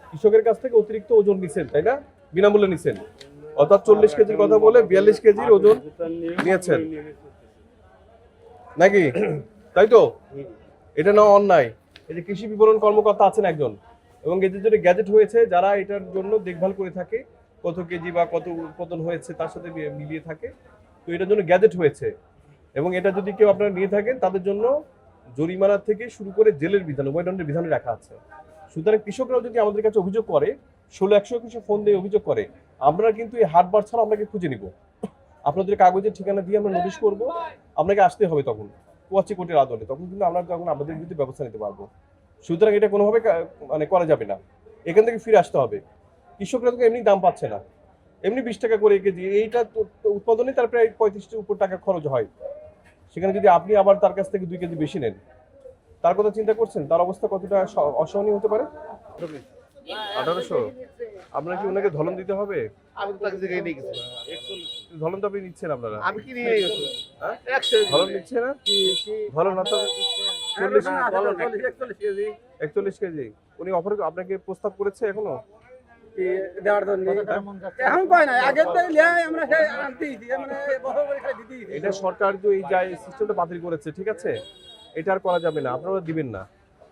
কৃষকের কাছ থেকে অতিরিক্ত ওজন নিছেন, তাই না? বিনামূল্যে নিছেন, অর্থাৎ 40 কেজির কথা বলে 42 কেজির ওজন নিয়েছেন নাকি? তাই তো? এটা না অন্যায়। এই যে কৃষি বিপণন কর্মকর্তা আছেন একজন, এবং এদের জন্য গ্যাজেট হয়েছে, যারা এটার জন্য দেখভাল করে থাকে, কত কেজি বা কত উৎপাদন হয়েছে তার সাথে মিলিয়ে থাকে। তো এটার জন্য গ্যাজেট হয়েছে, এবং এটা যদি কেউ আপনারা নিয়ে থাকেন তাদের জন্য জরিমানা থেকে শুরু করে জেলের বিধান, উভয় দণ্ডের বিধানে রাখা আছে। সুতরাং কৃষকরাও যদি আমাদের কাছে অভিযোগ করে, 16-121 ফোন দিয়ে অভিযোগ করে, আমরা কিন্তু এই হাটবার ছাড়া আপনাকে খুঁজে নিব, আপনাদের কাগজের ঠিকানা দিয়ে আমরা নোটিশ করব, আপনাকে আসতে হবে তখন কোয়াচি কোর্টের আদলে, তখন কিন্তু আমরা তখন আমাদের বিরুদ্ধে ব্যবস্থা নিতে পারবো। সুতরাং এটা কোনোভাবে মানে করা যাবে না, এখান থেকে ফিরে আসতে হবে। কৃষকরা তো এমনি দাম পাচ্ছে না, এমনি 20 টাকা করে কেজি, এইটা উৎপাদনে তার প্রায় 35 উপর টাকা খরচ হয়। সেখানে যদি আপনি আবার তার কাছ থেকে 2 কেজি বেশি নেন, তার কথা চিন্তা করছেন তার অবস্থা কতটা অসহনীয় হতে পারে? 1800 আপনার কি ওনাকে ধলন দিতে হবে? আমি তো তাকে জায়গায় নিয়ে গেছি। ধলন তো আপনি নিচ্ছেন, আপনারা আমি কি নিয়ে গেছি? ধলন নিচ্ছে না? ধলন না তো 41 কেজি উনি অফার আপনাকে প্রস্তাব করেছে এখনো দেওয়ার জন্য এখন কয় না, আগে তো আমরা মানে এটা সরকার যে এই যে সিস্টেমটা বাতিল করেছে, ঠিক আছে, এটা আর করা যাবে না, আপনারা দিবেন না।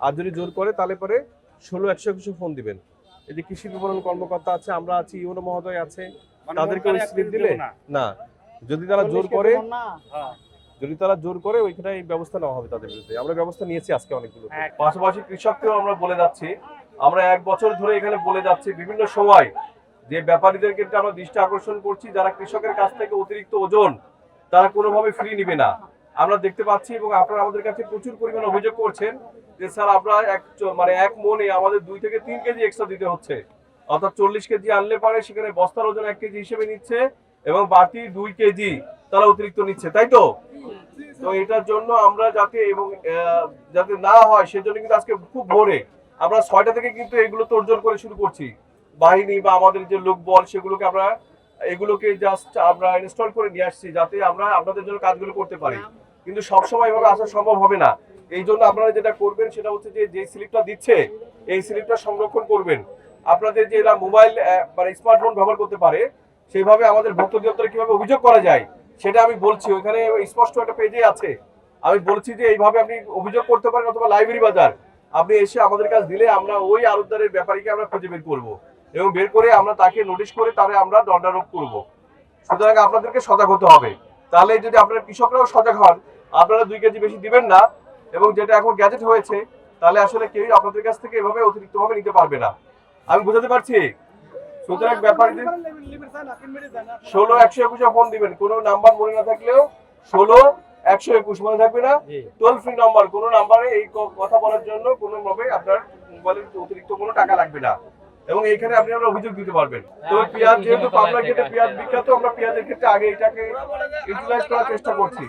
আর যদি জোর করে তাহলে পরে 16-121 ফোন দিবেন। এই যে কৃষি বিপণন কর্মকর্তা আছে, আমরা আছি, ইউনো মহোদয় আছে, তাদেরকে ওই স্লিপ দিলে না, যদি তারা জোর করে, ওইখানে এই ব্যবস্থা নেওয়া হবে তাদের বিরুদ্ধে। আমরা ব্যবস্থা নিয়েছি আজকে অনেকগুলো। পাশাপাশি কৃষককেও আমরা বলে যাচ্ছি, আমরা 1 বছর ধরে এখানে বলে যাচ্ছি বিভিন্ন সময় যে ব্যাপারীদের ক্ষেত্রে আমরা দৃষ্টি আকর্ষণ করছি, যারা কৃষকের কাছ থেকে অতিরিক্ত ওজন তারা কোনোভাবে ফ্রি নিবে না। আমরা দেখতে পাচ্ছি, এবং আপনারা আমাদের কাছে প্রচুর পরিমাণ অভিযোগ করছেন যে স্যার আমরা এক মনে আমাদের 2 থেকে 3 কেজি এক্সট্রা দিতে হচ্ছে, অর্থাৎ 40 কেজি আনলে পারে সেখানে বস্তার ওজন 1 কেজি হিসেবে নিচ্ছে, এবং বাড়তি 2 কেজি তারা অতিরিক্ত নিচ্ছে, তাই তো? তো এটার জন্য আমরা যাতে না হয় সেজন্য কিন্তু আজকে খুব ভোরে আমরা 6টা থেকে কিন্তু এগুলো তোড়জোড় করে শুরু করছি। বাহিনী বা আমাদের যে লোকবল সেগুলোকে এগুলোকে জাস্ট আমরা ইনস্টল করে নিয়ে আসছি, যাতে আমরা আপনাদের জন্য কাজগুলো করতে পারি। কিন্তু সবসময় এভাবে আসা সম্ভব হবে না। এই জন্য আপনারা যেটা করবেন সেটা হচ্ছে যে স্লিপটা দিচ্ছে এই স্লিপটা সংরক্ষণ করবেন। আপনাদের যে এরা মোবাইল মানে স্মার্টফোন ব্যবহার করতে পারে, সেইভাবে আমাদের ভোক্তা অধিদপ্তরে কিভাবে অভিযোগ করা যায় সেটা আমি বলছি, ওইখানে স্পষ্ট একটা পেজে আছে। আমি বলছি যে এইভাবে আপনি অভিযোগ করতে পারেন, অথবা লাইব্রেরি বাজার আপনি এসে আমাদের কাছে দিলে আমরা ওই আড়তদারের ব্যাপারীকে আমরা খুঁজে বের করবো, এবং বের করে আমরা তাকে নোটিশ করে তারে আমরা দণ্ডারোপ করব। সুতরাং আপনাদেরকে সজাগ হতে হবে। তাহলে যদি আপনারা কৃষকরাও সজাগ হন, আপনারা 2 কেজি বেশি দিবেন না, এবং যেটা এখন গ্যাজেট হয়েছে, তাহলে আসলে কেউই আপনাদের কাছ থেকে এভাবে অতিরিক্তভাবে নিতে পারবে না। আমি বুঝাতে পারছি? সুতরাং ব্যাপারীদের 16-121 ফোন দিবেন, কোনো নাম্বার মনে না থাকলেও 16-121 মনে থাকবে না, টোল ফ্রি নাম্বার। কোনো নাম্বারে এই কথা বলার জন্য কোনোভাবে আপনার মোবাইলের অতিরিক্ত কোনো টাকা লাগবে না, এবং এইখানে আপনি আমরা অভিযোগ দিতে পারবেন। তো পেঁয়াজ যেহেতু পাবনা ক্ষেত্রে পেঁয়াজ বিখ্যাত, আমরা পেঁয়াজের ক্ষেত্রে আগে এটাকে ইউটিলাইজ করার চেষ্টা করছি।